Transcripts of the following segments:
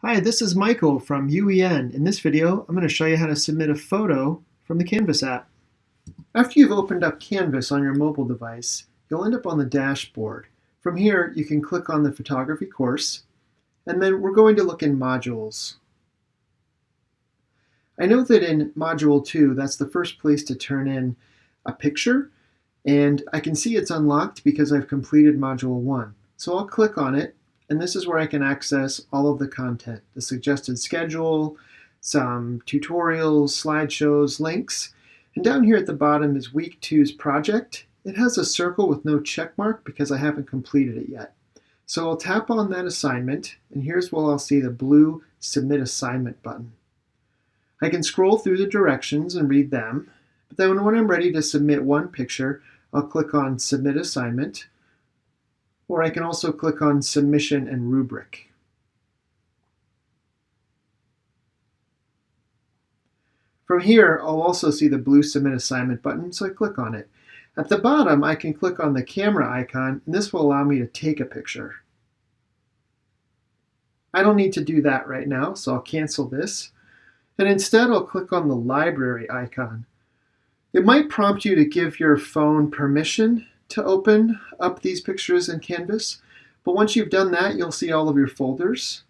Hi, this is Michael from UEN. In this video, I'm going to show you how to submit a photo from the Canvas app. After you've opened up Canvas on your mobile device, you'll end up on the dashboard. From here, you can click on the photography course, and then we're going to look in modules. I know that in Module 2, that's the first place to turn in a picture, and I can see it's unlocked because I've completed Module 1. So I'll click on it, and this is where I can access all of the content, the suggested schedule, some tutorials, slideshows, links. And down here at the bottom is Week 2's project. It has a circle with no check mark because I haven't completed it yet. So I'll tap on that assignment, and here's where I'll see the blue Submit Assignment button. I can scroll through the directions and read them, but then when I'm ready to submit one picture, I'll click on Submit Assignment, or I can also click on Submission and Rubric. From here, I'll also see the blue Submit Assignment button, so I click on it. At the bottom, I can click on the camera icon, and this will allow me to take a picture. I don't need to do that right now, so I'll cancel this. And instead, I'll click on the library icon. It might prompt you to give your phone permission to open up these pictures in Canvas, but once you've done that, you'll see all of your folders.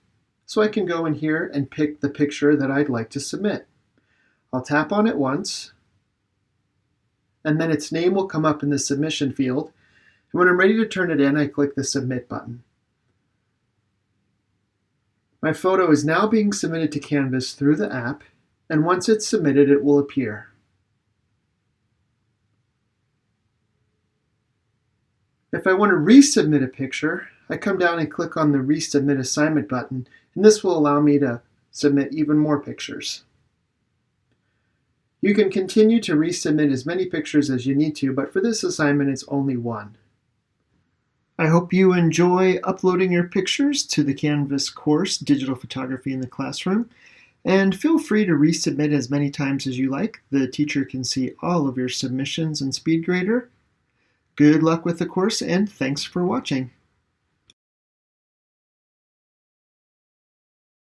So I can go in here and pick the picture that I'd like to submit. I'll tap on it once, and then its name will come up in the submission field. And when I'm ready to turn it in, I click the Submit button. My photo is now being submitted to Canvas through the app, and once it's submitted, it will appear. If I want to resubmit a picture, I come down and click on the Resubmit Assignment button, and this will allow me to submit even more pictures. You can continue to resubmit as many pictures as you need to, but for this assignment, it's only one. I hope you enjoy uploading your pictures to the Canvas course, Digital Photography in the Classroom, and feel free to resubmit as many times as you like. The teacher can see all of your submissions in SpeedGrader. Good luck with the course, and thanks for watching.